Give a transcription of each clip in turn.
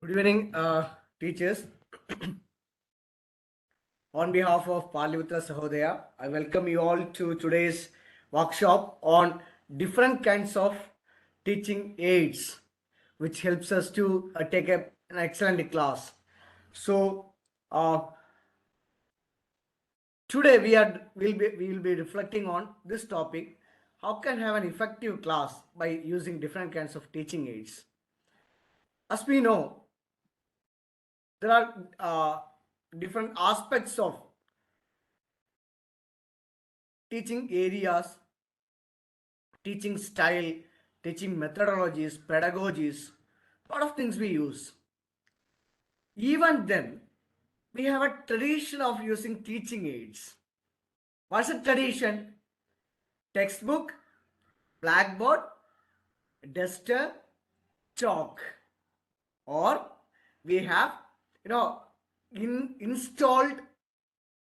Good evening, teachers. On behalf of Paliputra Sahodaya, I welcome you all to today's workshop on different kinds of teaching aids, which helps us to take an excellent class. So, uh, today we will be reflecting on this topic: how can have an effective class by using different kinds of teaching aids. As we know, there are different aspects of teaching areas, teaching style, teaching methodologies, pedagogies, lot of things we use. Even then, we have a tradition of using teaching aids. What's a tradition? Textbook, blackboard, duster, chalk, or we have installed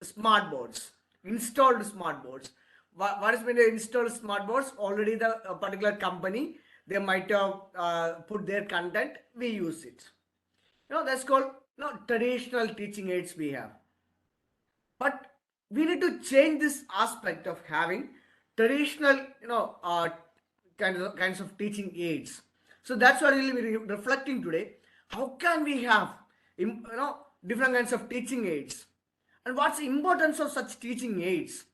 smart boards. Installed smart boards. What is meant by installed smart boards? Already the particular company, they might have put their content, we use it. That's called traditional teaching aids we have. But we need to change this aspect of having traditional kinds of teaching aids. So that's what we'll be reflecting today. How can we have different kinds of teaching aids, and what's the importance of such teaching aids?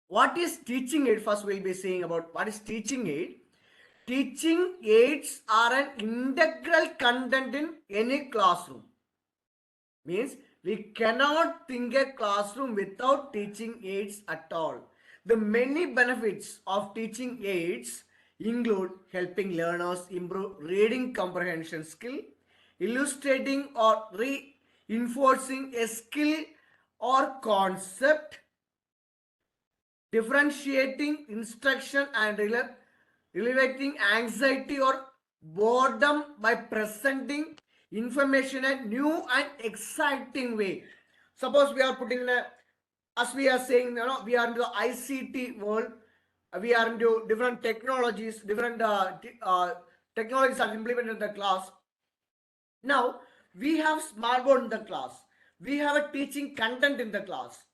What is teaching aid? First we'll be saying about what is teaching aid. Teaching aids are an integral content in any classroom. Means we cannot think a classroom without teaching aids at all. The many benefits of teaching aids include helping learners improve reading comprehension skill, illustrating or reinforcing a skill or concept, differentiating instruction and relieving anxiety or boredom by presenting information in a new and exciting way. Suppose we are putting in a, as we are saying, we are into the ICT world, we are into different technologies, different technologies are implemented in the class. Now we have smartboard in the class, we have a teaching content in the class,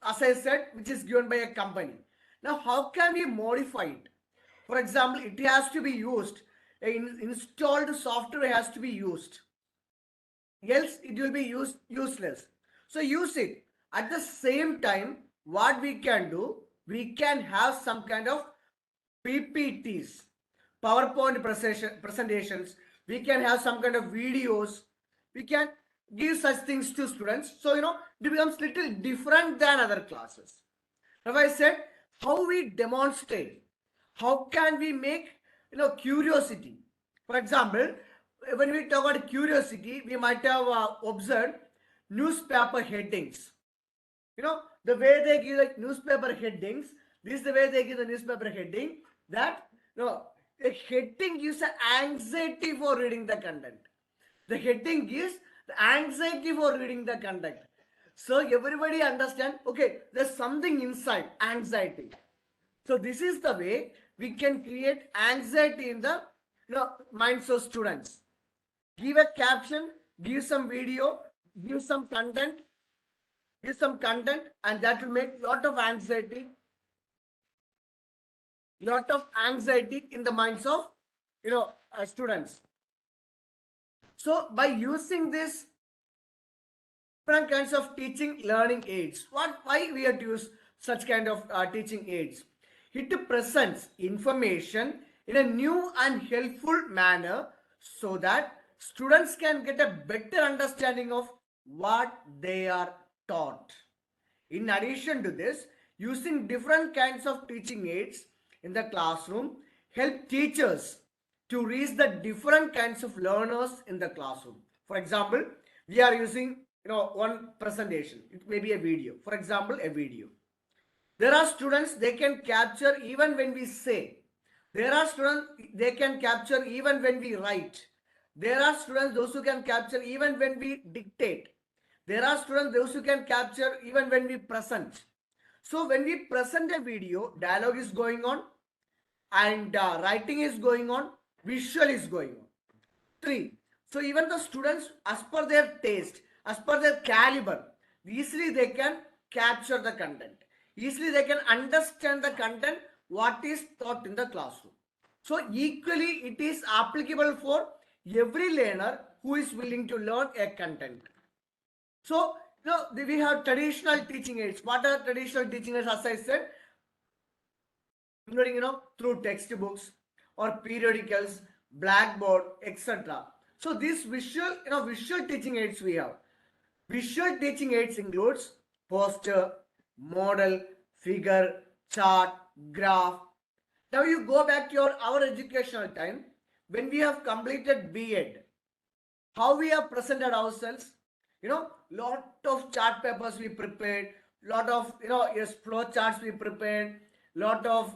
as I said, which is given by a company. Now, how can we modify it? For example, it has to be used. Installed software has to be used. Else, it will be useless. So, use it. At the same time, what we can do, we can have some kind of PPTs, PowerPoint presentations. We can have some kind of videos. We can give such things to students. So, it becomes little different than other classes. Now, I said, how we demonstrate, how can we make, curiosity. For example, when we talk about curiosity, we might have observed newspaper headings. The way they give the newspaper headings, this is the way they give the newspaper heading, that the heading gives an anxiety for reading the content. The heading gives the anxiety for reading the content. So everybody understand, okay, there's something inside, anxiety. So this is the way we can create anxiety in the minds of students. Give a caption, give some video, give some content, and that will make lot of anxiety in the minds of students. So by using this different kinds of teaching learning aids, why we have to use such kind of teaching aids? It presents information in a new and helpful manner so that students can get a better understanding of what they are taught. In addition to this, using different kinds of teaching aids in the classroom help teachers to reach the different kinds of learners in the classroom. For example, we are using one presentation. It may be a video. For example, a video. There are students they can capture even when we say. There are students they can capture even when we write. There are students those who can capture even when we dictate. There are students those who can capture even when we present. So when we present a video, dialogue is going on, and writing is going on, visual is going on. three. So even the students, as per their taste, as per their caliber, easily they can capture the content. Easily they can understand the content, what is taught in the classroom. So equally it is applicable for every learner who is willing to learn a content. So, we have traditional teaching aids. What are traditional teaching aids? As I said, including, through textbooks or periodicals, blackboard, etc. So these visual teaching aids we have. Visual teaching aids includes poster, model, figure, chart, graph. Now you go back to our educational time when we have completed B.Ed. How we have presented ourselves, lot of chart papers we prepared, lot of yes, flow charts we prepared, lot of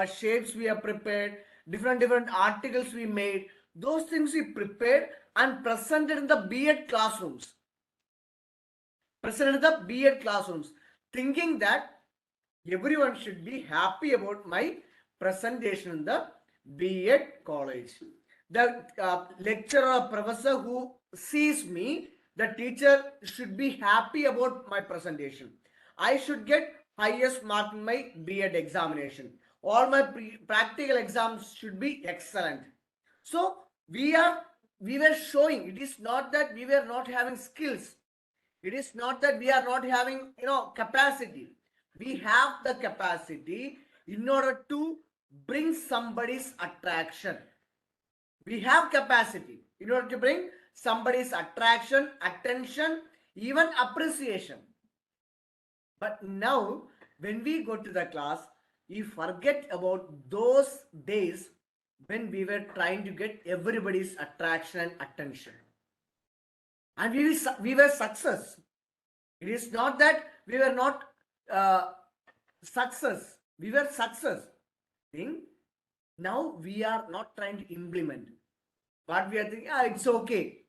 shapes we have prepared, different articles we made. Those things we prepared and presented in the B.Ed classrooms. Thinking that everyone should be happy about my presentation in the B.Ed college. The lecturer or professor who sees me, the teacher should be happy about my presentation. I should get highest mark in my B.Ed examination. All my practical exams should be excellent. So we were showing, it is not that we were not having skills. It is not that we are not having capacity. We have the capacity in order to bring somebody's attraction. We have capacity in order to bring somebody's attraction, attention, even appreciation. But now, when we go to the class, we forget about those days when we were trying to get everybody's attraction and attention. And we were success. It is not that we were not success. We were success. Now we are not trying to implement. What we are thinking, it's okay.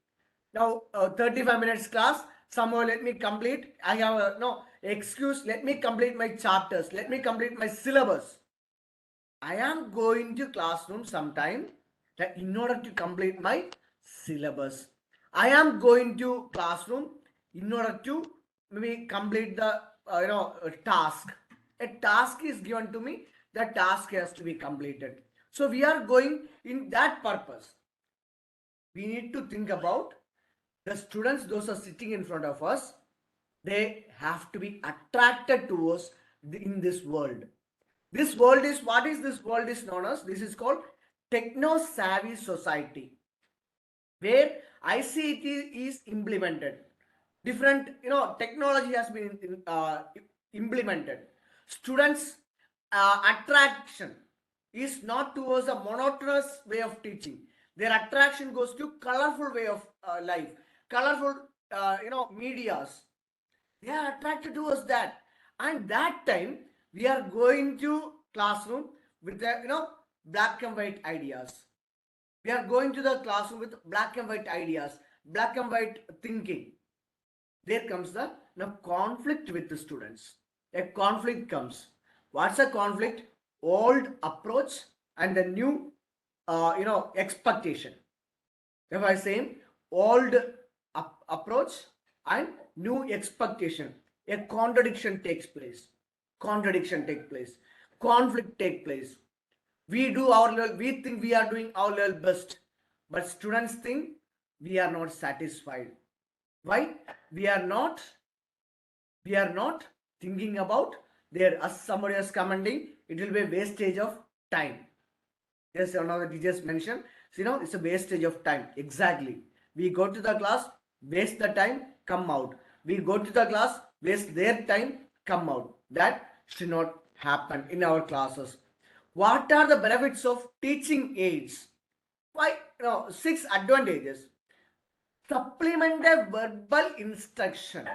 Now 35 minutes class, somehow let me complete. I have no excuse. Let me complete my chapters. Let me complete my syllabus. I am going to classroom sometime that in order to complete my syllabus. I am going to classroom in order to maybe complete the task. A task is given to me. The task has to be completed. So we are going in that purpose. We need to think about the students, those are sitting in front of us. They have to be attracted to us in this world. This world is, what is this world is known as? This is called techno-savvy society, where ICT is implemented. Different, technology has been implemented. Students' attraction is not towards a monotonous way of teaching. Their attraction goes to colorful way of life, colorful, medias. They are attracted towards that. And that time, we are going to classroom with the, black and white ideas. We are going to the classroom with black and white ideas, black and white thinking. There comes the conflict with the students. A conflict comes. What's a conflict? Old approach and the new, expectation. If I say old approach and new expectation, a contradiction takes place. Conflict take place. We think we are doing our level best, but students think we are not satisfied. Why? We are not thinking about their, as somebody is commenting, it will be a wastage of time. Yes, one of the teachers mentioned, it's a wastage of time. Exactly. We go to the class, waste the time, come out. We go to the class, waste their time, come out. That should not happen in our classes. What are the benefits of teaching aids? Why? 6 advantages. Supplement a verbal instruction.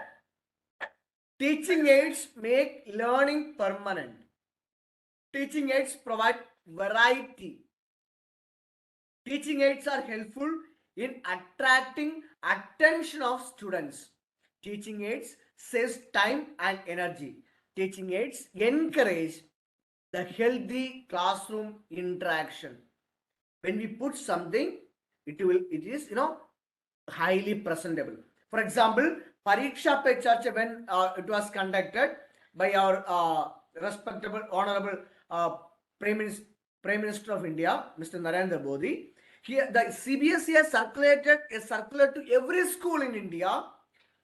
Teaching aids make learning permanent. Teaching aids provide variety. Teaching aids are helpful in attracting attention of students. Teaching aids saves time and energy. Teaching aids encourage the healthy classroom interaction. When we put something, it is, highly presentable. For example, Pariksha Pe Charcha, when it was conducted by our respectable, honorable uh, Prime Minister, Prime Minister of India, Mr. Narendra Modi, here the CBSE has circulated a circular to every school in India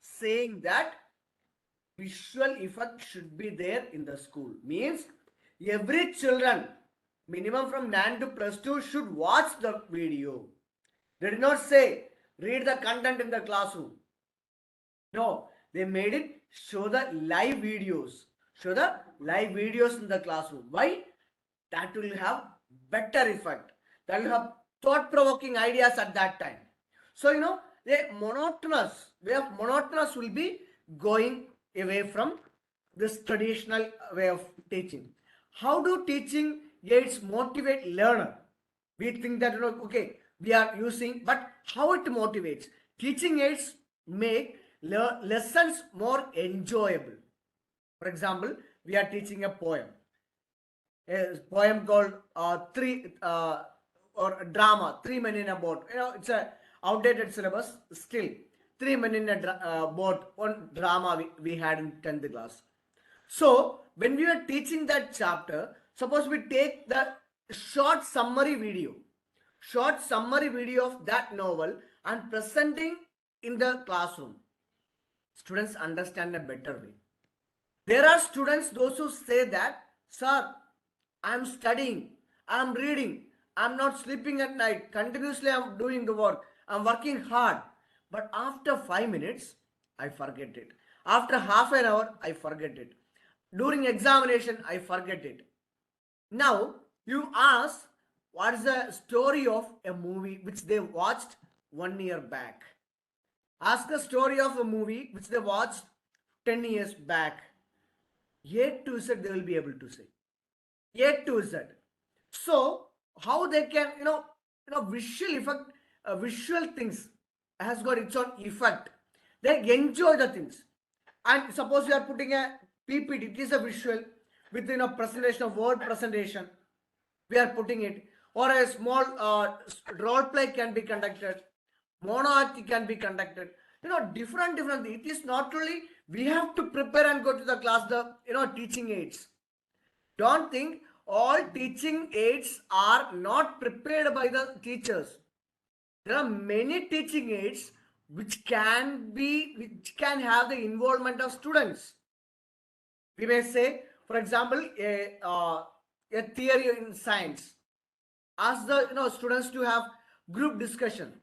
saying that visual effect should be there in the school. Means every children minimum from 9 to plus 2 should watch the video. They did not say read the content in the classroom. No, they made it show the live videos. Show the live videos in the classroom. Why? That will have better effect. That will have thought-provoking ideas at that time. So, the way of monotonous will be going away from this traditional way of teaching. How do teaching aids motivate learner? We think that, okay, we are using, but how it motivates? Teaching aids make lessons more enjoyable. For example, we are teaching a poem called three or drama, Three Men in a Boat. It's a outdated syllabus still. Three Men in a Boat, one drama we had in 10th class. So when we were teaching that chapter, suppose we take the short summary video of that novel and presenting in the classroom, students understand a better way. There are students, those who say that, sir, I am studying, I am reading, I am not sleeping at night, continuously I am doing the work, I am working hard. But after 5 minutes, I forget it. After half an hour, I forget it. During examination, I forget it. Now, you ask, what is the story of a movie which they watched 1 year back? Ask the story of a movie which they watched 10 years back. A to Z they will be able to say. A to Z. So how they can, visual effect, visual things has got its own effect. They enjoy the things. And suppose you are putting a PPT, it is a visual with, presentation of word presentation. We are putting it, or a small role play can be conducted, mono act can be conducted. Different. It is not only we have to prepare and go to the class. The teaching aids. Don't think all teaching aids are not prepared by the teachers. There are many teaching aids which can have the involvement of students. We may say, for example, a theory in science. Ask the students to have group discussion.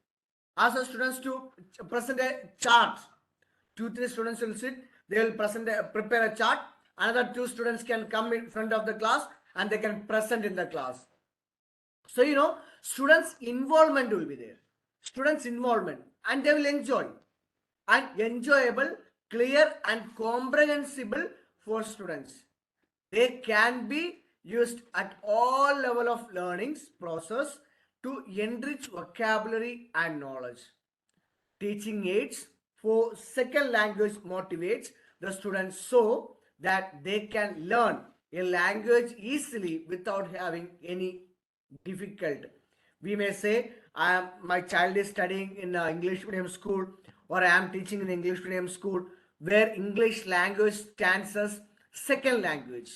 Ask the students to present a chart. 2-3 students will sit. They will prepare a chart. Another 2 students can come in front of the class and they can present in the class. So students' involvement will be there. Students' involvement, and they will enjoy. And enjoyable, clear, and comprehensible for students. They can be used at all level of learnings process to enrich vocabulary and knowledge. Teaching aids for second language motivates the students so that they can learn a language easily without having any difficulty. We may say, my child is studying in English medium school, or I am teaching in English medium school where English language stands as second language.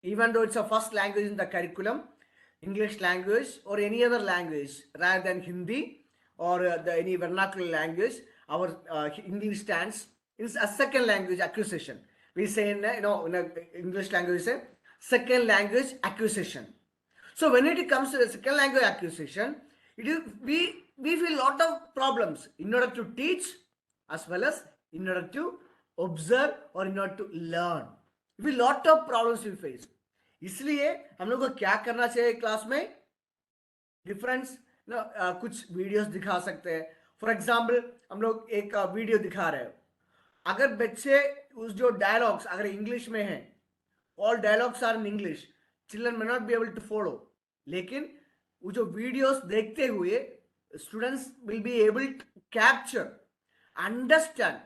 Even though it's a first language in the curriculum, English language or any other language rather than Hindi or any vernacular language, our English stands is a second language acquisition. We say in English language, say second language acquisition. So when it comes to the second language acquisition, we feel a lot of problems in order to teach as well as in order to observe or in order to learn. We lot of problems we face. इसलिए हम लोग को क्या करना चाहिए class में? Difference कुछ videos दिखा सकते हैं. फॉर एग्जाम्पल हम लोग एक वीडियो दिखा रहे हैं. अगर बच्चे उस जो डायलॉग्स अगर इंग्लिश में है, all dialogues are in English, children may not be able to follow. लेकिन वो जो वीडियोस देखते हुए students will be able to capture, understand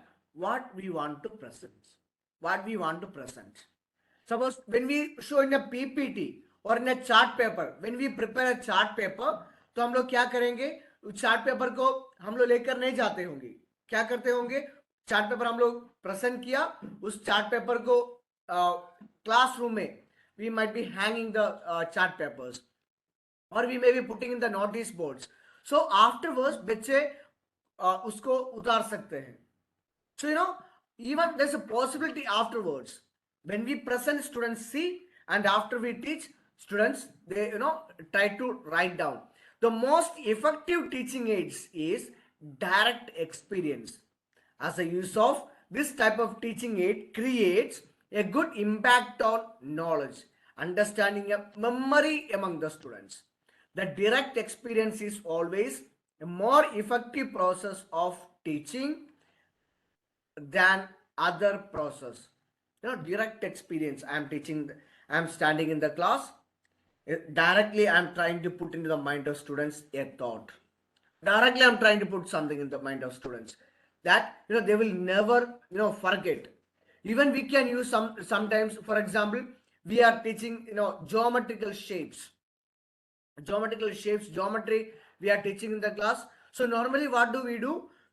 what we want to present. Suppose when we show in a PPT or in a chart paper, when we prepare a chart paper, तो हम लोग क्या करेंगे? Chart paper को हम लोग लेकर नहीं जाते होंगे, क्या करते होंगे, चार्ट पेपर हम लोग प्रेजेंट किया, उस चार्ट पेपर को क्लासरूम में we might be hanging the chart papers और we may be putting in the notice boards. So afterwards बच्चे उसको उतार सकते हैं. So, even there's a possibility afterwards. When we present, students see, and after we teach, students, they, try to write down. The most effective teaching aids is direct experience. As a use of this type of teaching aid creates a good impact on knowledge, understanding, and memory among the students. The direct experience is always a more effective process of teaching than other process. Direct experience. I'm teaching, I'm standing in the class, directly I'm trying to put into the mind of students a thought. Directly I'm trying to put something in the mind of students that they will never forget. Even we can use sometimes, for example, we are teaching geometrical shapes, geometry we are teaching in the class. So normally what do,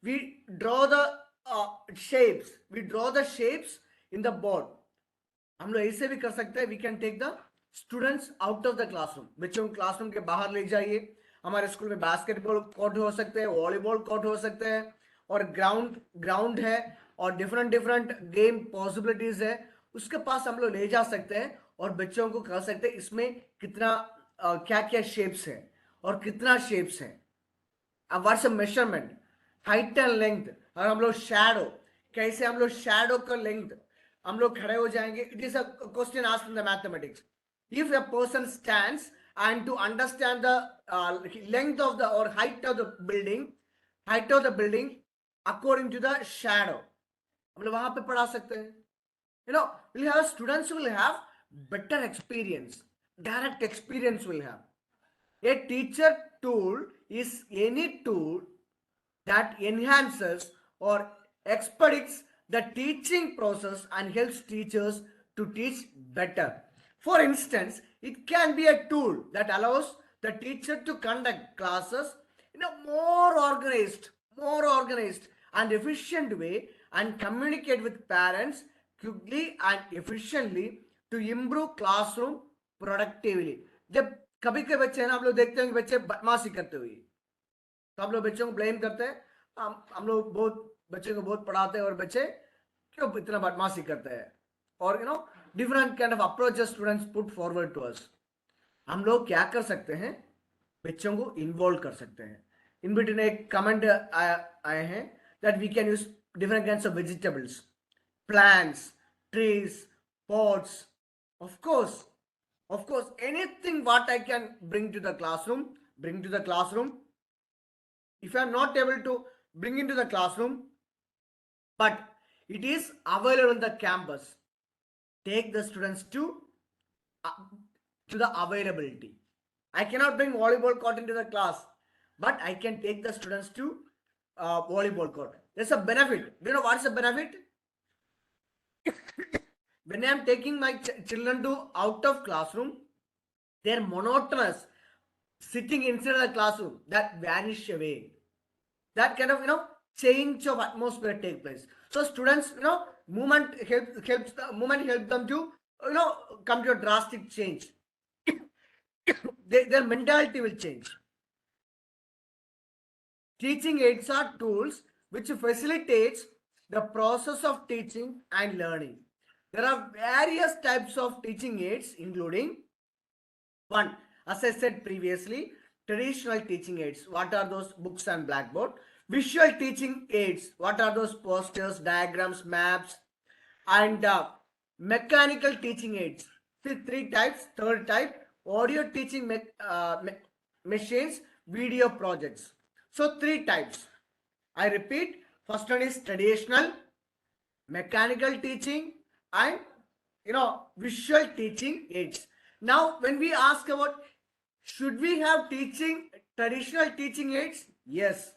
we draw the shapes, in the board. हम लोग ऐसे भी कर सकते हैं, we can take the students out of the classroom, बच्चों को classroom के बाहर ले जाइए. हमारे स्कूल में बास्केटबॉल कोर्ट हो सकते हैं, वॉलीबॉल कोर्ट हो सकते हैं, और ग्राउंड है, और डिफरेंट गेम पॉसिबिलिटीज है, उसके पास हम लोग ले जा सकते हैं और बच्चों को कह सकते हैं इसमें कितना क्या क्या शेप्स है और कितना शेप्स है, what's a measurement, height and length. और हम लोग शैडो, कैसे हम लोग शैडो का लेंथ हम लोग खड़े हो जाएंगे. It is a question asked in the mathematics. If a person stands and to understand the length of the or height of the building according to the shadow, हम लोग वहां पे पढ़ा सकते हैं. we'll have students will have better experience, direct experience will have. A teacher tool is any tool that enhances or expedites the teaching process and helps teachers to teach better. For instance, it can be a tool that allows the teacher to conduct classes in a more organized and efficient way and communicate with parents quickly and efficiently to improve classroom productivity. जब कभी के बच्चे हैं ना, आप लोग देखते हैं कि बच्चे बदमाशी करते हुए, तो आप लोग बच्चों को ब्लेम करते हैं, हम लोग बहुत बच्चे को बहुत पढ़ाते हैं और बच्चे क्यों इतना बदमाशी करते हैं, और different kind of approaches students put forward to us. हम लोग क्या कर सकते हैं, बच्चों को इन्वॉल्व कर सकते हैं. इन बिटवीन एक कमेंट आए हैं that we can use different kinds of vegetables, plants, trees, pots, of course, anything what I can bring to the classroom. If I am not able to bring into the classroom, but it is available on the campus, take the students to the availability. I cannot bring volleyball court into the class, but I can take the students to volleyball court. There's a benefit. Do you know what's the benefit? When I am taking my children to out of classroom, they're monotonous sitting inside the classroom, that vanish away. That kind of change of atmosphere take place. So students, movement helps them to come to a drastic change. Their mentality will change. Teaching aids are tools which facilitates the process of teaching and learning. There are various types of teaching aids, including one, as I said previously, traditional teaching aids. What are those? Books and blackboard. Visual teaching aids. What are those? Posters, diagrams, maps, and mechanical teaching aids. See, three types. Third type, audio teaching machines, video projects. So three types. I repeat, first one is traditional, mechanical teaching, and visual teaching aids. Now when we ask about should we have traditional teaching aids, yes,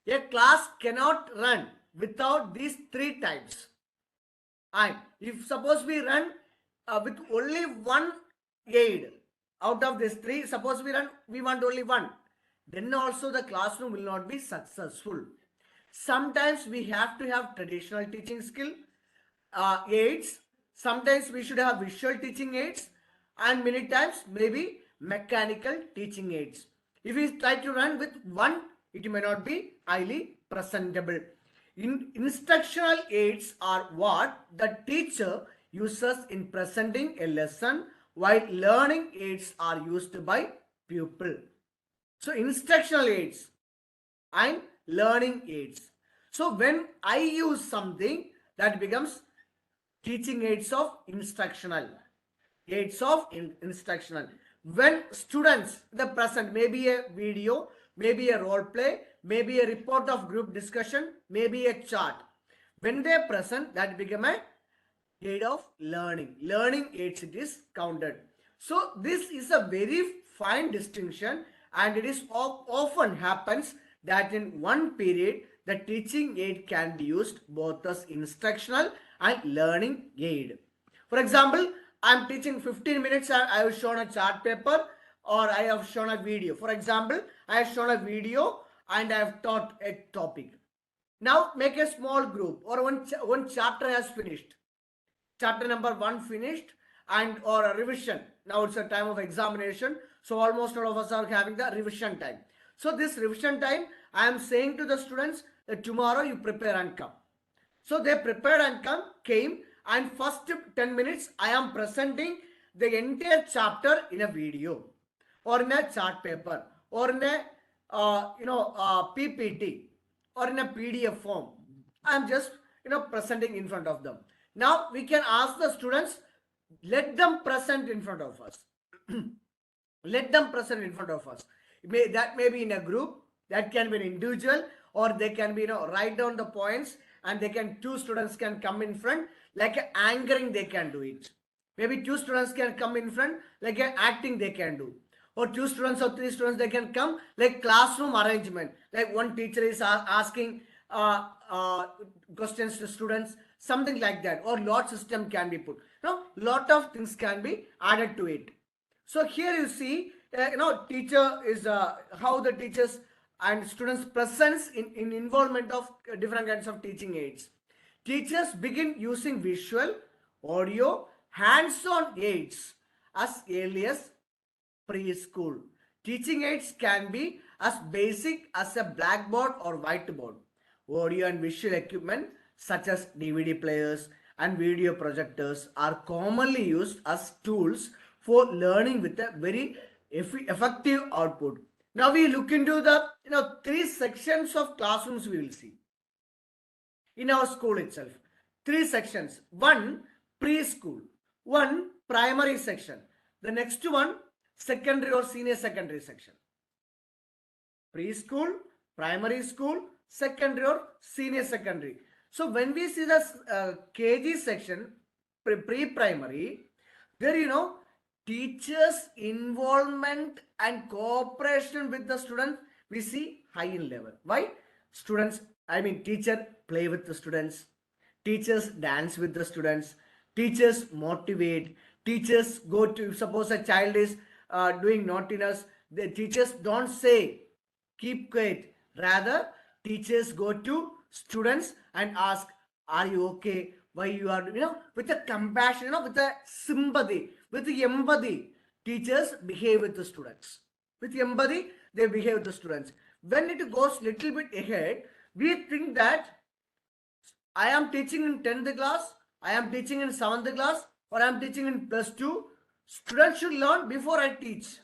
a class cannot run without these three types. And if suppose we run with only one aid out of these three, suppose we want only one, then also the classroom will not be successful. Sometimes we have to have traditional teaching skill aids. Sometimes we should have visual teaching aids, and many times maybe mechanical teaching aids. If we try to run with one, it may not be highly presentable. Instructional aids are what the teacher uses in presenting a lesson, while learning aids are used by pupil. So instructional aids and learning aids. So when I use something, that becomes teaching aids of instructional. Aids of instructional. When students the present, maybe a video, maybe a role play, maybe a report of group discussion, maybe a chart. When they present, that become a aid of learning. Learning aids, it is counted. So this is a very fine distinction, and it is often happens that in one period the teaching aid can be used both as instructional and learning aid. For example, I am teaching 15 minutes and I have shown a chart paper or I have shown a video. For example, I have shown a video and I have taught a topic. Now make a small group, or one chapter has finished. Chapter number 1 finished, and or a revision. Now it's a time of examination, so almost all of us are having the revision time. So this revision time, I am saying to the students that tomorrow you prepare and come. So they prepared and came, and first 10 minutes I am presenting the entire chapter in a video or in a chart paper or in a PPT or in a PDF form. I am just presenting in front of them. Now we can ask the students, let them present in front of us. Let them present in front of us. That may be in a group, that can be an individual, or they can be write down the points, and they can, two students can come in front, like anchoring they can do it. Maybe two students can come in front, like acting they can do, or two students or three students they can come like classroom arrangement, like one teacher is asking questions to students, something like that, or lot system can be put. Lot of things can be added to it. So here you see, teacher is how the teachers and students presence in involvement of different kinds of teaching aids. Teachers begin using visual, audio, hands-on aids as early as preschool. Teaching aids can be as basic as a blackboard or whiteboard. Audio and visual equipment such as DVD players and video projectors are commonly used as tools for learning with a very effective output. Now we look into the three sections of classrooms we will see in our school itself. Three sections. One, preschool. One, primary section. The next one, secondary or senior secondary section. Preschool, primary school, secondary or senior secondary. So when we see the KG section, pre-primary, there teachers' involvement and cooperation with the students, we see high in level. Why? Teacher play with the students, teachers dance with the students, teachers motivate, teachers go to, suppose a child is doing naughtiness, the teachers don't say keep quiet, rather teachers go to students and ask, are you okay, why you are, with a compassion, with a sympathy, with the empathy, teachers behave with the students. With empathy, they behave with the students. When it goes little bit ahead, we think that I am teaching in 10th class, I am teaching in 7th class, or I am teaching in +2. Students should learn before I teach.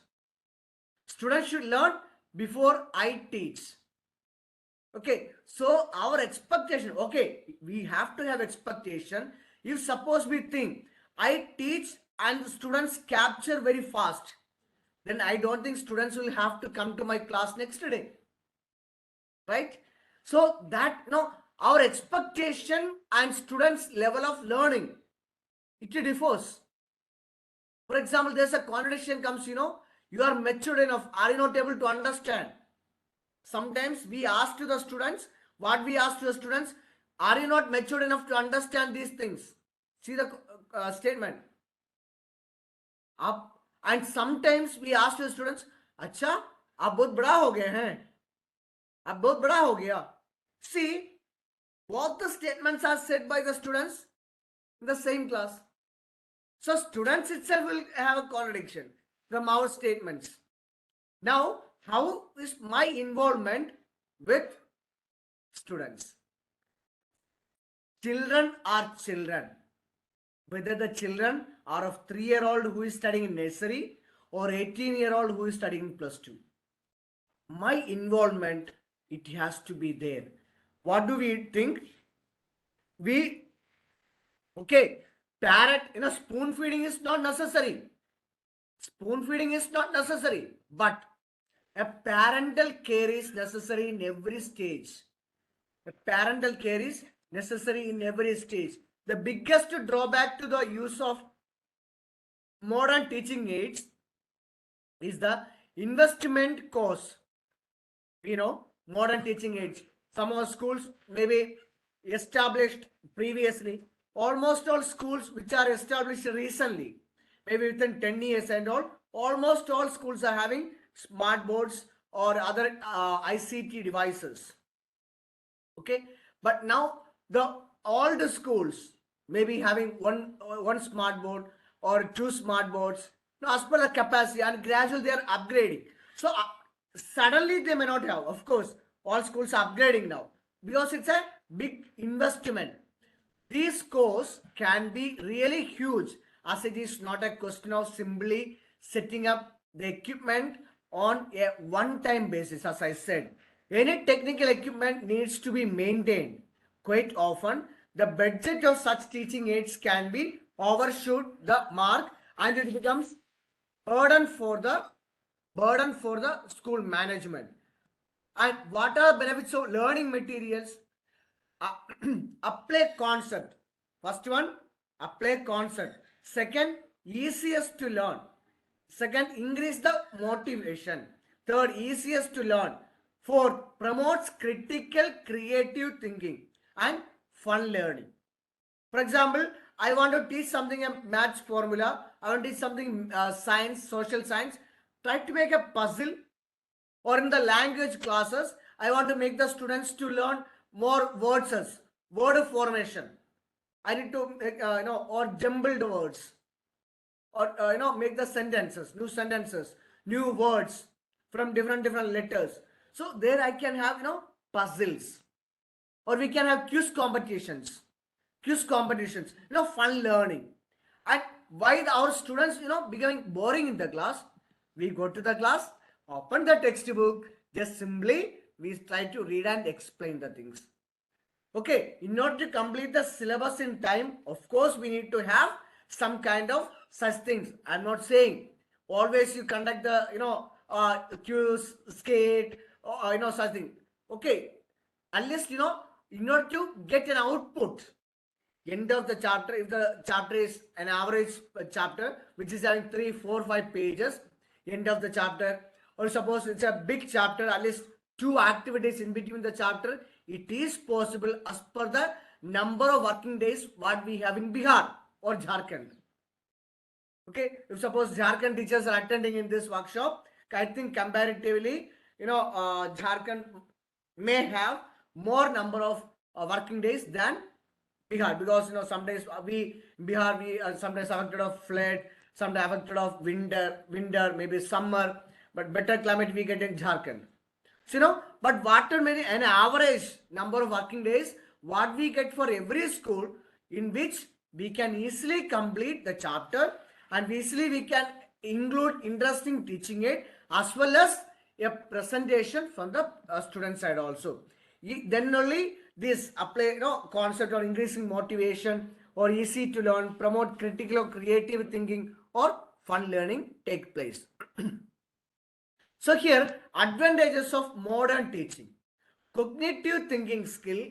Students should learn before I teach. Okay, so our expectation, okay, we have to have expectation. If suppose we think I teach and the students capture very fast, then I don't think students will have to come to my class next day. Right? So that, our expectation and students' level of learning, it differs. For example, there's a contradiction comes, you are matured enough. Are you not able to understand? Sometimes we ask to the students, what we ask to the students, are you not matured enough to understand these things? See the statement. Up. And sometimes we ask to the students, Acha, आप बहुत बड़ा हो गए हैं, आप बहुत बड़ा हो गया. See what the statements are said by the students in the same class. So students itself will have a contradiction from our statements. Now, how is my involvement with students? Children are children. Whether the children are of 3-year-old who is studying in nursery or 18-year-old who is studying in plus 2. My involvement, it has to be there. What do we think? We, okay, parrot, spoon feeding is not necessary. Spoon feeding is not necessary, but a parental care is necessary in every stage. A parental care is necessary in every stage. The biggest drawback to the use of modern teaching aids is the investment cost. Modern teaching aids. Some of the schools may be established previously. Almost all schools which are established recently, maybe within 10 years and all, almost all schools are having smart boards or other ICT devices. Okay, but now the all the schools may be having one smart board or two smart boards. Now, as per the capacity, and gradually they are upgrading. So suddenly they may not have. Of course, all schools are upgrading now because it's a big investment. These costs can be really huge, as it is not a question of simply setting up the equipment on a one-time basis. As I said, any technical equipment needs to be maintained. Quite often, the budget of such teaching aids can be overshoot the mark, and it becomes burden for the school management. And what are benefits of learning materials? Apply concept. First one, apply concept. Second, easiest to learn. Second, increase the motivation. Third, easiest to learn. Fourth, promotes critical creative thinking and fun learning. For example, I want to teach something a maths formula. I want to teach something science, social science. Try to make a puzzle, or in the language classes, I want to make the students to learn more words as word formation. I need to make, or jumbled words, or make the sentences, new words from different letters. So there I can have puzzles, or we can have quiz competitions, fun learning. And why our students becoming boring in the class? We go to the class, open the textbook, just simply we try to read and explain the things. Okay, in order to complete the syllabus in time, of course we need to have some kind of such things. I'm not saying always you conduct the quiz, skate, or such thing. Okay, at least in order to get an output end of the chapter, if the chapter is an average chapter which is having 3, 4, 5 pages, end of the chapter, or suppose it's a big chapter, at least 2 activities in between the chapter, it is possible as per the number of working days what we have in Bihar or Jharkhand. Okay, if suppose Jharkhand teachers are attending in this workshop, I think comparatively Jharkhand may have more number of working days than Bihar, because some days we Bihar we are sometimes affected of flood, sometimes affected of winter, maybe summer, but better climate we get in Jharkhand. So but what are many an average number of working days what we get for every school, in which we can easily complete the chapter, and easily we can include interesting teaching aid as well as a presentation from the student side also. Then only this apply concept or increasing motivation or easy to learn, promote critical or creative thinking or fun learning take place. So here, advantages of modern teaching. Cognitive thinking skill,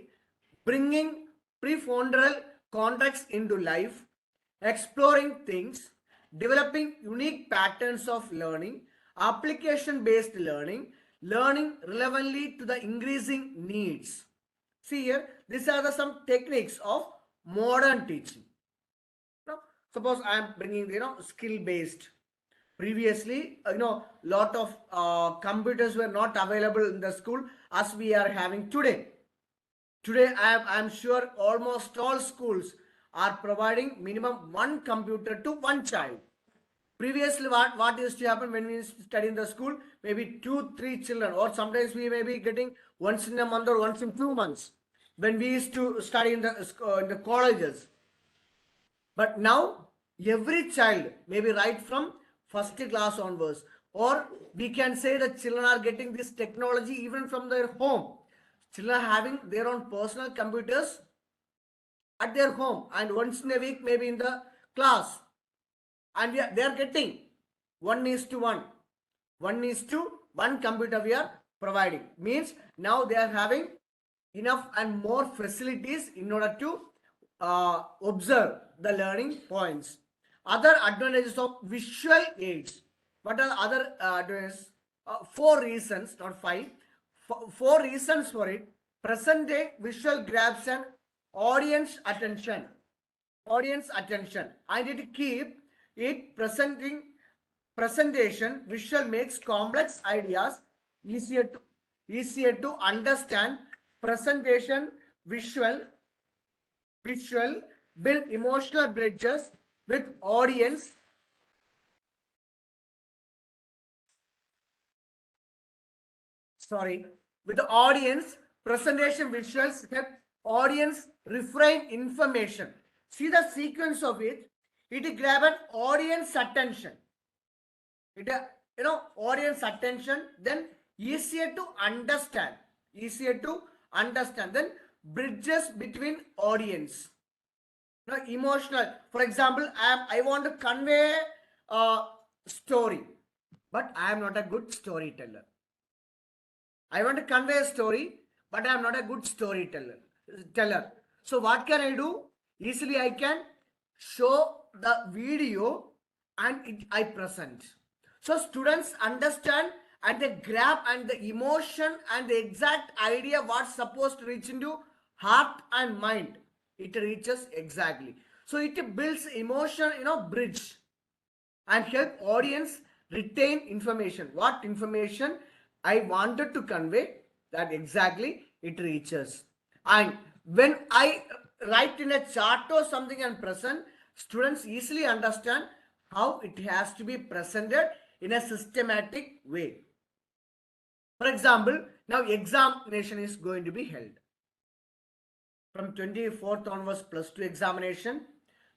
bringing prefrontal context into life, exploring things, developing unique patterns of learning, application-based learning, learning relevantly to the increasing needs. See here, these are some techniques of modern teaching. Now, suppose I am bringing skill-based. Previously, lot of computers were not available in the school as we are having today. Today, I'm sure almost all schools are providing minimum one computer to one child. Previously, what used to happen when we study in the school? Maybe 2, 3 children, or sometimes we may be getting once in a month or once in 2 months when we used to study in the colleges. But now, every child, maybe right from first class onwards, or we can say that children are getting this technology even from their home. Children are having their own personal computers at their home, and once in a week, maybe in the class, and they are getting 1:1. 1:1 computer we are providing. Means now they are having enough and more facilities in order to observe the learning points. Other advantages of visual aids. What are other advantages? 4 reasons, not 5. 4 reasons for it. Present day visual grabs an audience attention. Audience attention. I need to keep it presentation. Visual makes complex ideas easier to understand. Presentation visual build emotional bridges with audience. With the audience. Presentation visuals help audience refrain information. See the sequence of it. It grab an audience attention. Audience attention. Then easier to understand. Then bridges between audience. Now, emotional. For example, I want to convey a story, but I am not a good storyteller. I want to convey a story, but I am not a good storyteller. So what can I do? Easily I can show the video and I present. So students understand and they grab and the emotion and the exact idea what's supposed to reach into heart and mind. It reaches exactly. So it builds emotion, bridge and help audience retain information. What information I wanted to convey, that exactly it reaches. And when I write in a chart or something and present, students easily understand how it has to be presented in a systematic way. For example, now examination is going to be held. From 24th onwards plus 2 examination,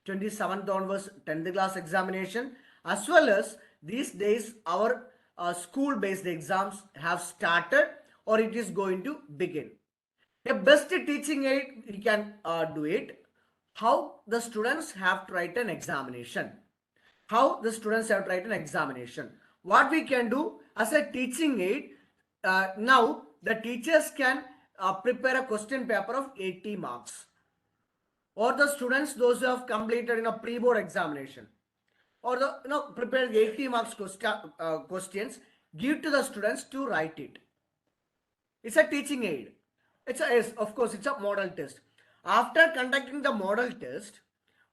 27th onwards 10th class examination, as well as these days our school based exams have started or it is going to begin. A best teaching aid we can do it. How the students have to write an examination. What we can do as a teaching aid, now the teachers can prepare a question paper of 80 marks. Or the students, those who have completed in a pre-board examination, or prepare 80 marks questions, give to the students to write it. It's a teaching aid. Of course, it's a model test. After conducting the model test,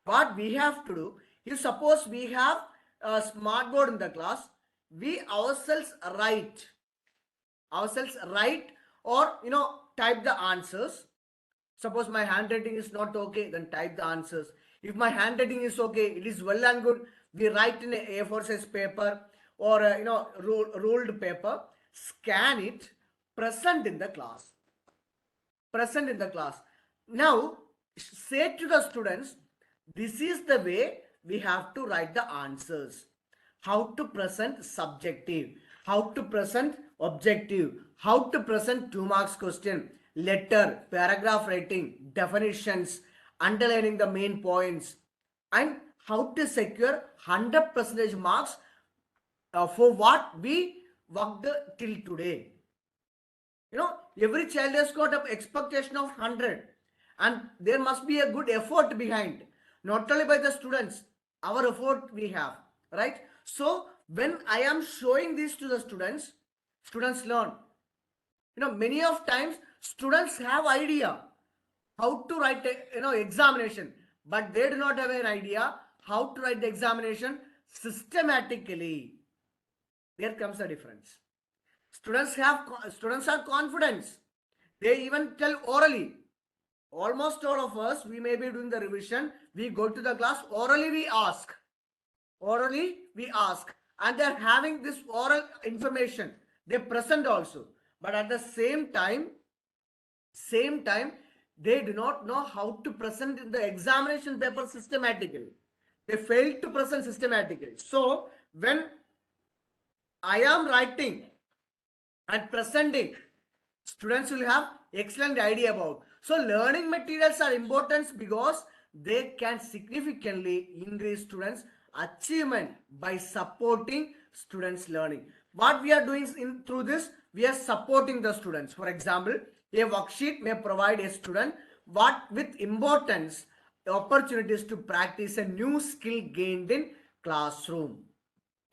what we have to do is, suppose we have a smart board in the class, we ourselves write or type the answers. Suppose my handwriting is not okay, then type the answers. If my handwriting is okay, it is well and good, we write in a A4 size paper or ruled paper, scan it, present in the class. Now say to the students, this is the way we have to write the answers. How to present subjective, how to present objective, how to present 2 marks question, letter, paragraph writing, definitions, underlining the main points, and how to secure 100% marks for what we worked till today. Every child has got an expectation of 100, and there must be a good effort behind, not only by the students, our effort we have, right? So when I am showing this to the students learn. Many of times students have idea how to write examination, but they do not have an idea how to write the examination systematically. There comes a difference. Students are confident. They even tell orally. Almost all of us, we may be doing the revision. We go to the class, orally we ask. Orally we ask. And they're having this oral information. They present also. But at the same time, they do not know how to present in the examination paper systematically. They fail to present systematically. So when I am writing and presenting, students will have excellent idea about. So learning materials are important because they can significantly increase students' achievement by supporting students' learning. What we are doing through this, we are supporting the students. For example, a worksheet may provide a student what with importance opportunities to practice a new skill gained in classroom.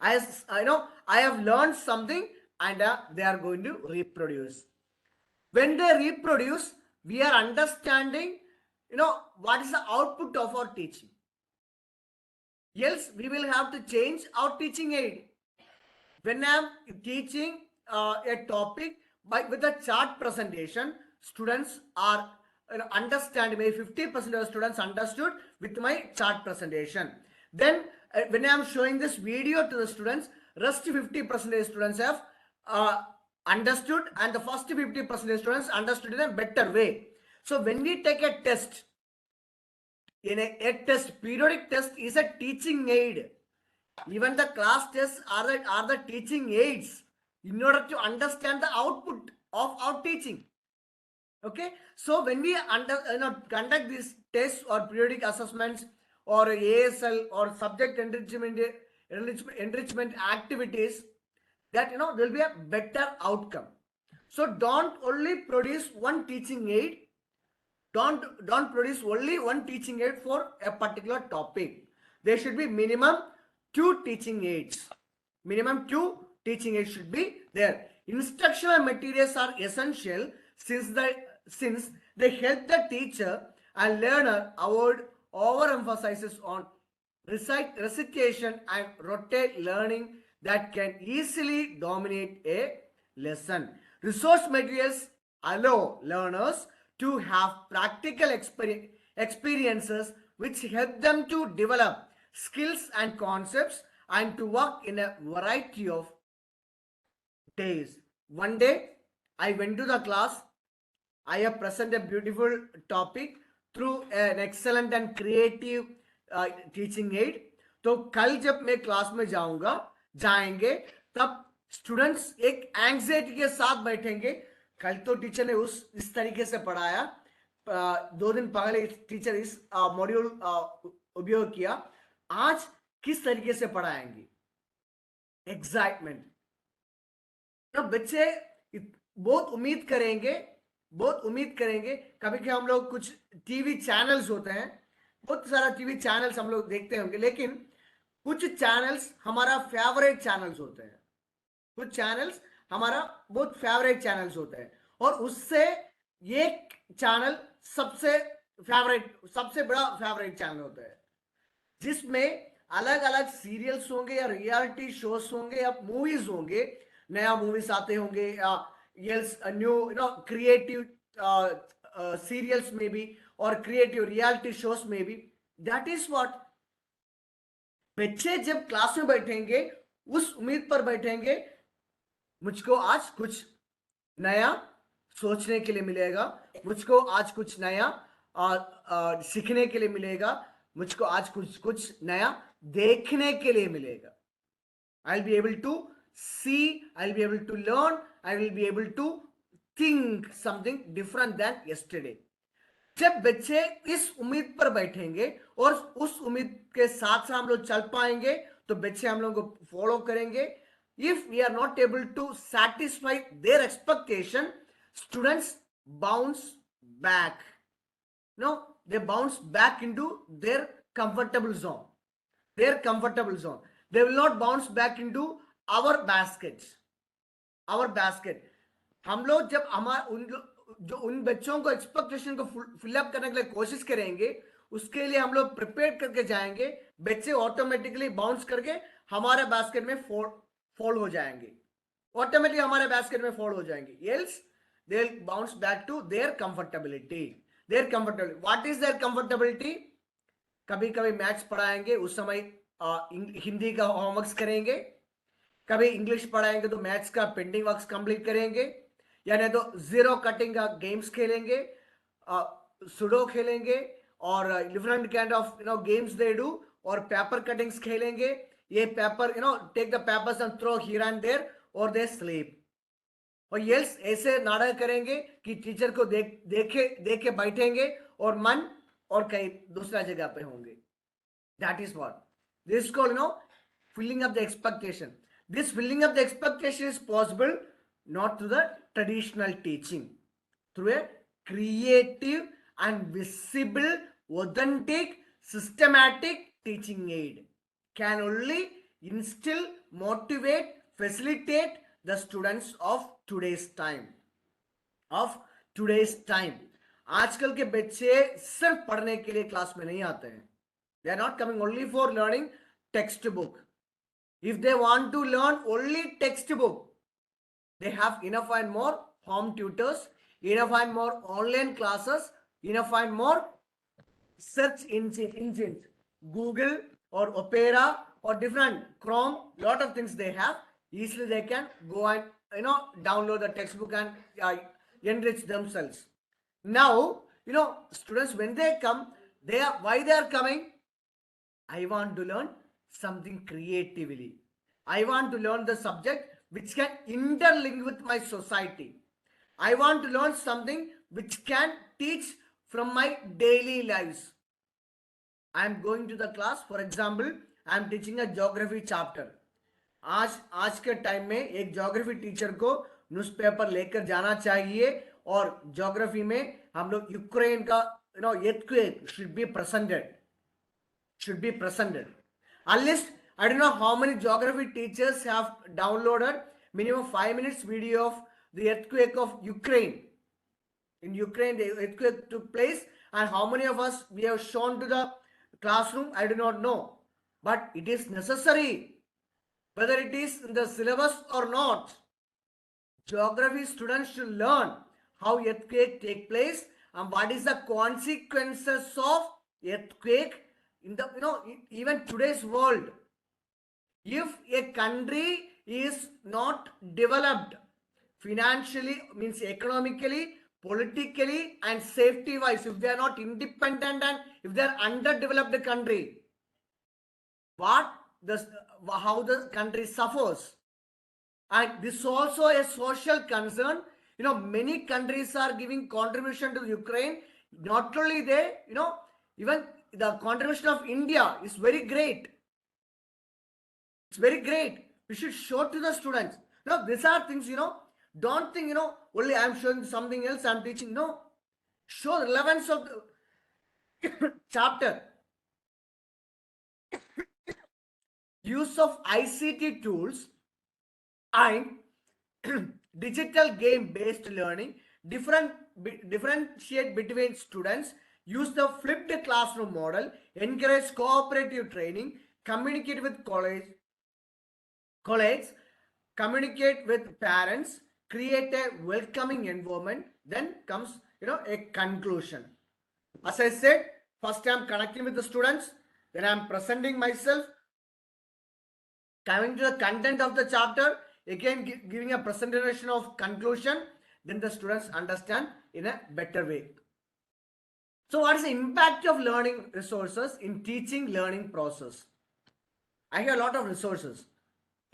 As I know, I have learned something and they are going to reproduce. When they reproduce, we are understanding, what is the output of our teaching. Else, we will have to change our teaching aid. When I am teaching a topic with a chart presentation, students are understand. Maybe 50% of students understood with my chart presentation. Then when I am showing this video to the students, rest 50% students have understood, and the first 50% students understood in a better way. So when we take a test, in a test, periodic test is a teaching aid. Even the class tests are the teaching aids in order to understand the output of our teaching. Okay, so when we conduct these tests or periodic assessments or ASL or subject enrichment activities, that there will be a better outcome. So don't only produce one teaching aid. Don't produce only one teaching aid for a particular topic. There should be minimum 2 teaching aids. Minimum 2 teaching aids should be there. Instructional materials are essential since they help the teacher and learner avoid overemphasis on recitation and rote learning that can easily dominate a lesson. Resource materials allow learners to have practical experiences which help them to develop skills and concepts and to work in a variety of days. One day, I went to the class. I have presented a beautiful topic through an excellent and creative teaching aid. तो कल जब मैं class में जाएंगे तब students एक anxiety के साथ बैठेंगे. कल तो टीचर ने इस तरीके से पढ़ाया, 2 दिन पहले टीचर इस मॉड्यूल उपयोग किया, आज किस तरीके से पढ़ाएंगे. एक्साइटमेंट. तो बच्चे बहुत उम्मीद करेंगे. कभी हम लोग कुछ टीवी चैनल्स होते हैं, बहुत सारा टीवी चैनल्स हम लोग देखते होंगे, लेकिन कुछ चैनल्स हमारा फेवरेट चैनल्स होते हैं. कुछ चैनल्स हमारा बहुत फेवरेट चैनल्स होते हैं और उससे ये चैनल सबसे बड़ा फेवरेट चैनल होता है, जिसमें अलग अलग सीरियल्स होंगे या रियलिटी शोज होंगे या मूवीज होंगे. नया मूवीज आते होंगे, न्यू क्रिएटिव सीरियल्स में भी और क्रिएटिव रियलिटी शोज में भी. दैट इज व्हाट बच्चे जब क्लास में बैठेंगे उस उम्मीद पर बैठेंगे, मुझको आज कुछ नया सोचने के लिए मिलेगा, मुझको आज कुछ नया सीखने के लिए मिलेगा, मुझको आज कुछ नया देखने के लिए मिलेगा. I'll be able to see, I'll be able to learn, I will be able to think something different than yesterday. जब बच्चे इस उम्मीद पर बैठेंगे और उस उम्मीद के साथ हम लोग चल पाएंगे तो बच्चे हम लोग को फॉलो करेंगे. If we are not able to satisfy their expectation, students bounce back. No, they bounce back into their comfortable zone. They will not bounce back into our basket. हम लोग जब उन बच्चों को एक्सपेक्टेशन को फिलअप करने के लिए कोशिश करेंगे, उसके लिए हम लोग प्रिपेयर करके जाएंगे, बच्चे ऑटोमेटिकली बाउंस करके हमारे बास्केट में fall हो जाएंगे, ऑटोमेटिकली हमारे बास्केट में fall हो जाएंगे, else they'll bounce back to their comfortability. Their comfortability, what is their comfortability? कभी कभी मैथ्स पढ़ाएंगे उस समय हिंदी का होमवर्क करेंगे, कभी इंग्लिश पढ़ाएंगे तो मैथ्स का पेंडिंग वर्क्स कंप्लीट करेंगे, या नहीं तो जीरो कटिंग का गेम्स खेलेंगे, सुडो खेलेंगे, और different kind of games they do, और पेपर कटिंग्स खेलेंगे, ये paper take the papers and throw here and there, और दे स्लीप. और यस ऐसे नाटक करेंगे कि टीचर को देखे बैठेंगे और मन और कहीं दूसरा जगह पे होंगे. That is what this called filling up the expectation. This filling up the expectation is possible not through the traditional teaching, through a creative and visible, authentic, systematic teaching aid can only instill, motivate, facilitate the students of today's time. आजकल के बच्चे सिर्फ पढ़ने के लिए class में नहीं आते हैं. They are not coming only for learning textbook. If they want to learn only textbook, they have enough and more home tutors, enough and more online classes, enough and more search engines, Google or Opera or different Chrome, lot of things they have. Easily they can go and download the textbook and enrich themselves. Now students, when they come, why they are coming? I want to learn something creatively. I want to learn the subject which can interlink with my society. I want to learn something which can teach from my daily lives. I am going to the class, for example, I am teaching a geography chapter. आज के time में एक geography teacher को newspaper लेकर जाना चाहिए, और geography में हम लोग यूक्रेन का earthquake should be presented. At least I don't know how many geography teachers have downloaded minimum 5 minutes video of the earthquake of Ukraine. In Ukraine, the earthquake took place, and how many of us we have shown to the classroom, I do not know. But it is necessary, whether it is in the syllabus or not. Geography students should learn how earthquake take place and what is the consequences of earthquake in the even today's world. If a country is not developed financially, means economically, politically, and safety wise, if they are not independent and if they are underdeveloped country, how the country suffers. And this is also a social concern. Many countries are giving contribution to Ukraine. Not only they, even the contribution of India is very great. It's very great. We should show to the students. These are things, don't think, only I'm showing something else, I'm teaching. No. Show the relevance of the chapter. Use of ICT tools and digital game-based learning, differentiate between students, use the flipped classroom model, encourage cooperative training, communicate with colleagues, communicate with parents, create a welcoming environment. Then comes a conclusion. As I said, first I am connecting with the students, then I am presenting myself, coming to the content of the chapter, again giving a presentation of conclusion, then the students understand in a better way. So what is the impact of learning resources in teaching learning process? I have a lot of resources.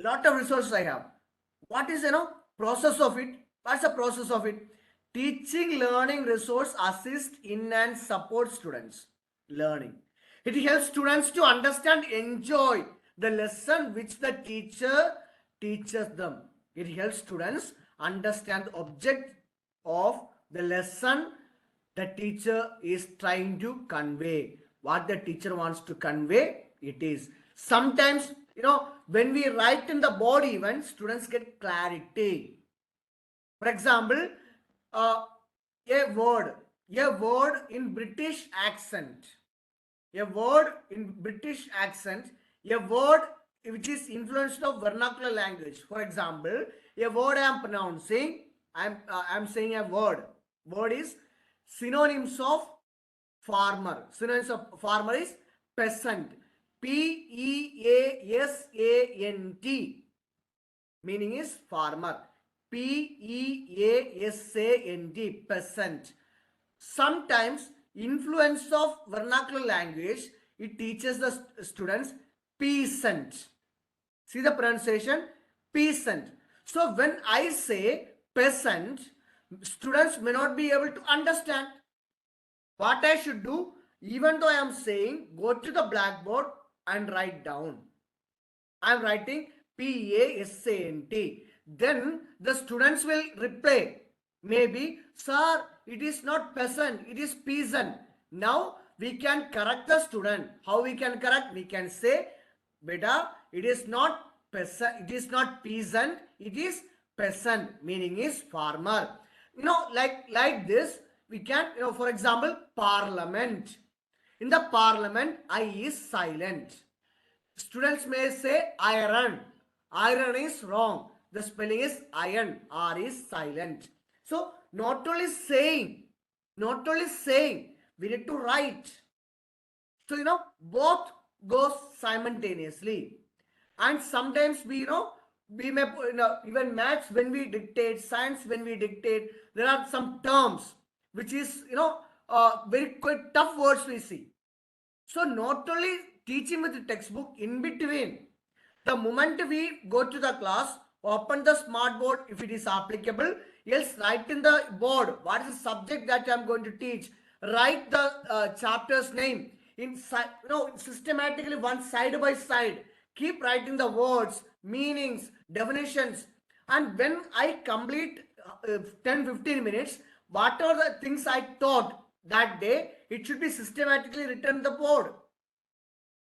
I have. What is process of it? What's the process of it? Teaching learning resource assist in and support students learning. It helps students to understand, enjoy the lesson which the teacher teaches them. It helps students understand the object of the lesson the teacher is trying to convey. What the teacher wants to convey, it is. Sometimes, when we write in the board even, students get clarity. For example, a word in British accent, a word which is influenced of vernacular language. For example, a word I am pronouncing, I'm saying a word. Word is synonyms of farmer. Synonyms of farmer is peasant. Peasant. Meaning is farmer. Peasant. Peasant. Sometimes influence of vernacular language, it teaches the students peasant. See the pronunciation? Peasant. So when I say peasant, students may not be able to understand. What I should do, even though I am saying, go to the blackboard and write down. I am writing P-A-S-A-N-T. Then the students will reply, maybe, sir, it is not peasant, it is peasant. Now we can correct the student. How we can correct? We can say, beta, it is not peasant, it is not peasant, it is peasant, meaning is farmer. Like this, we can, for example, parliament. In the parliament, I is silent. Students may say iron. Iron is wrong. The spelling is iron. R is silent. So not only saying, we need to write. So both goes simultaneously. And sometimes we may even maths when we dictate, science when we dictate, there are some terms which is very quite tough words we see. So not only teaching with the textbook, in between, the moment we go to the class, open the smart board if it is applicable, else write in the board what is the subject that I am going to teach. Write the chapter's name in systematically, one side by side. Keep writing the words, meanings, definitions. And when I complete 10-15 minutes, what are the things I taught that day, it should be systematically written on the board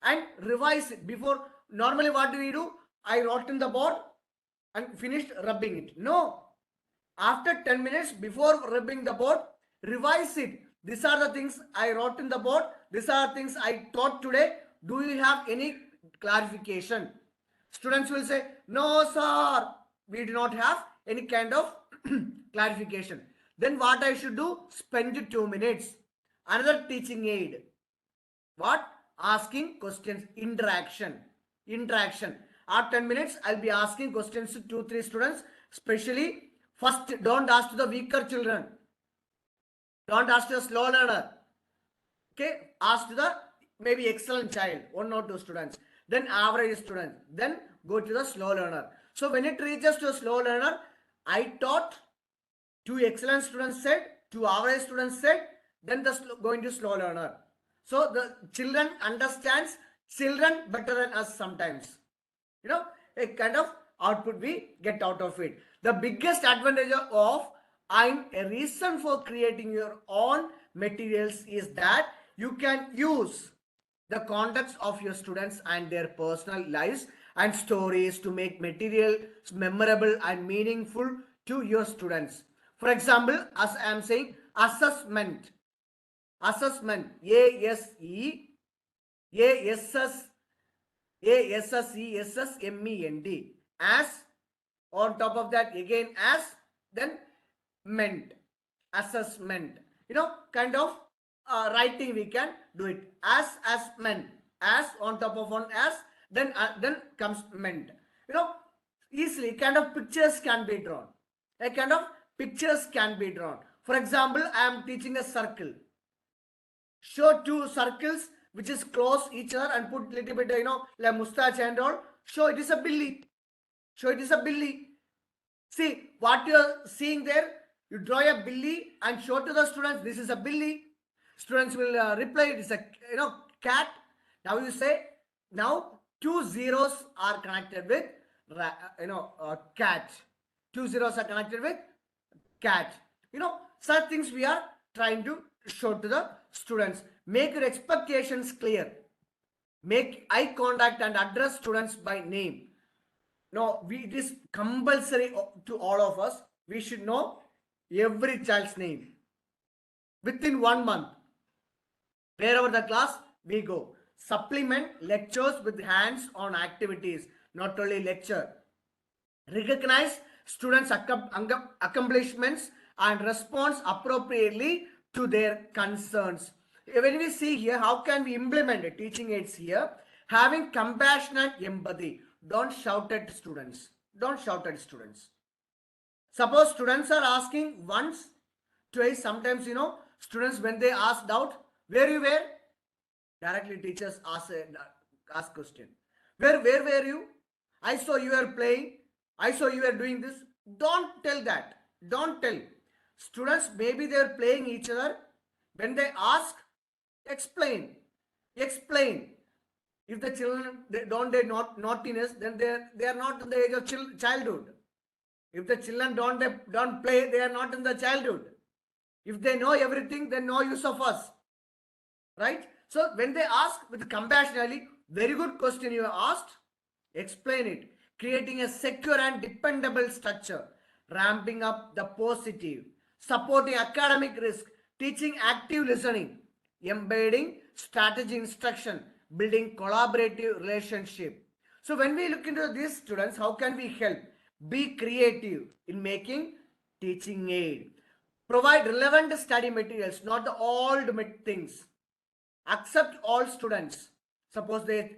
and revise it before. Normally what do we do? I wrote in the board and finished rubbing it. No. After 10 minutes before rubbing the board, revise it. These are the things I wrote in the board. These are things I taught today. Do you have any clarification? Students will say, no sir, we do not have any kind of clarification. Then what I should do? Spend 2 minutes. Another teaching aid. What? Asking questions. Interaction. After 10 minutes, I'll be asking questions to 2-3 students. Especially, first, don't ask to the weaker children. Don't ask to the slow learner. Okay? Ask to the maybe excellent child, 1 or 2 students. Then average student. Then go to the slow learner. So when it reaches to a slow learner, I taught, 2 excellent students said, 2 average students said, then going to slow learner. So the children understands children better than us sometimes. A kind of output we get out of it. The biggest advantage of and a reason for creating your own materials is that you can use the context of your students and their personal lives and stories to make material memorable and meaningful to your students. For example, as I am saying, assessment, A-S-E, A-S-S-E-S-S-M-E-N-D, as, on top of that again as, then ment, assessment. Kind of writing we can do it. As meant, as on top of one as, then comes meant. Easily kind of pictures can be drawn. For example, I am teaching a circle. Show 2 circles which is close each other and put little bit, like mustache and all. Show it is a billy. See what you are seeing there. You draw a billy and show to the students, this is a billy. Students will reply, it is a cat. Now you say, now 2 zeros are connected with cat. 2 zeros are connected with cat. Such things we are trying to show to the students. Make your expectations clear. Make eye contact and address students by name. No, it is compulsory to all of us. We should know every child's name within 1 month. Wherever the class we go. Supplement lectures with hands-on activities, not only lecture. Recognize students' accomplishments and response appropriately to their concerns. When we see here, how can we implement it? Teaching aids here, having compassion and empathy. Don't shout at students. Don't shout at students. Suppose students are asking once, twice, sometimes, students when they ask doubt, where you were? Directly teachers ask question. Where were you? I saw you were playing. I saw you were doing this. Don't tell that. Don't tell. Students, maybe they are playing each other. When they ask, explain. Explain. If the children they not naughtiness, then they are not in the age of childhood. If the children don't play, they are not in the childhood. If they know everything, then no use of us. Right? So when they ask with compassionately, very good question you asked, explain it. Creating a secure and dependable structure, ramping up the positive, supporting academic risk, teaching active listening, embedding strategy instruction, building collaborative relationship. So when we look into these students, how can we help? Be creative in making teaching aid. Provide relevant study materials, not the old things. Accept all students. Suppose they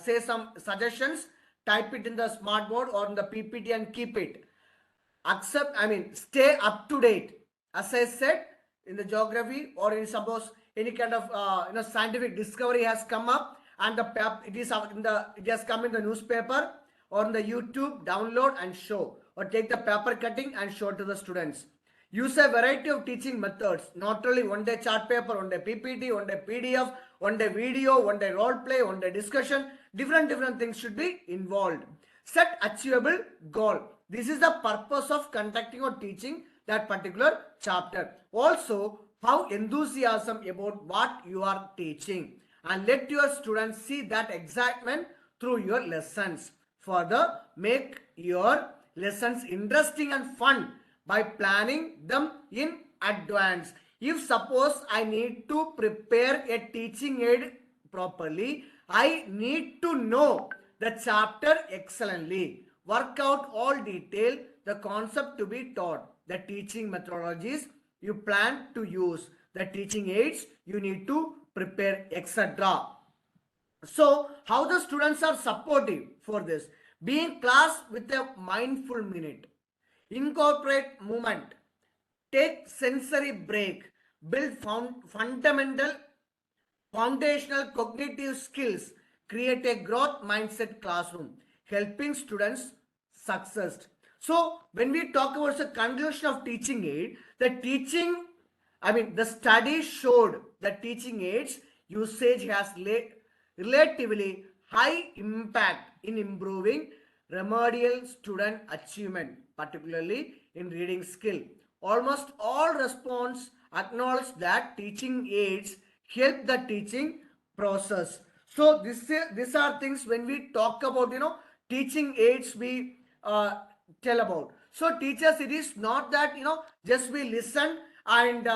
say some suggestions, type it in the smartboard or in the PPT and keep it. Stay up to date. As I said, in the geography or in suppose any kind of scientific discovery has come up and it has come in the newspaper or in the YouTube, download and show, or take the paper cutting and show to the students. Use a variety of teaching methods, not only one day chart paper, one day PPT, one day PDF, one day video, one day role play, one day discussion. Different things should be involved. Set achievable goal. This is the purpose of conducting or teaching that particular chapter. Also, how enthusiasm about what you are teaching, and let your students see that excitement through your lessons. Further, make your lessons interesting and fun by planning them in advance. If suppose I need to prepare a teaching aid properly, I need to know the chapter excellently. Work out all detail, the concept to be taught, the teaching methodologies you plan to use, the teaching aids you need to prepare, etc. So, how the students are supportive for this? Be in class with a mindful minute. Incorporate movement. Take sensory break. Build foundational cognitive skills. Create a growth mindset classroom. Helping students success. So, when we talk about the conclusion of teaching aid, the study showed that teaching aids usage has relatively high impact in improving remedial student achievement, particularly in reading skill. Almost all response acknowledge that teaching aids help the teaching process. So these are things when we talk about teaching aids we tell about. So teachers, it is not that just we listen and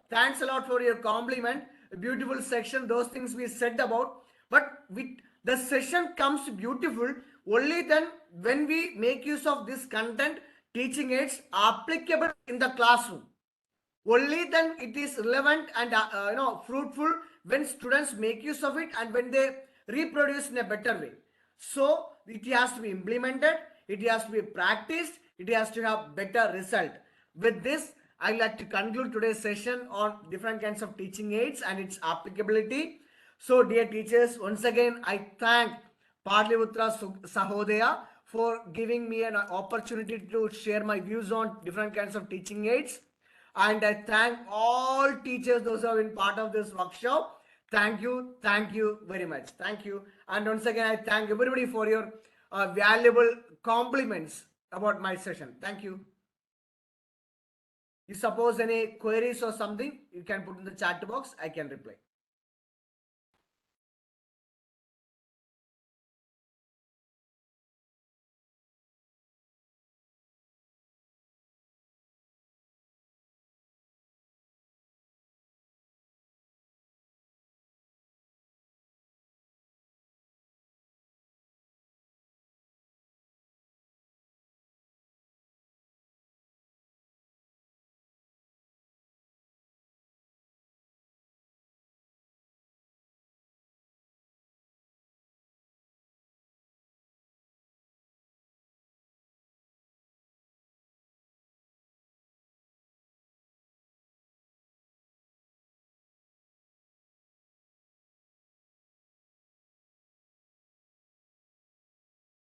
thanks a lot for your compliment, beautiful section, those things we said about, but the session comes beautiful only then when we make use of this content, teaching aids applicable in the classroom. Only then it is relevant and fruitful when students make use of it and when they reproduce in a better way. So it has to be implemented, it has to be practiced, it has to have better result. With this, I would like to conclude today's session on different kinds of teaching aids and its applicability. So dear teachers, once again I thank Patliputra Sahodaya for giving me an opportunity to share my views on different kinds of teaching aids. And I thank all teachers, those who have been part of this workshop. Thank you very much. Thank you. And once again, I thank everybody for your valuable compliments about my session. Thank you. If suppose any queries or something, you can put in the chat box. I can reply.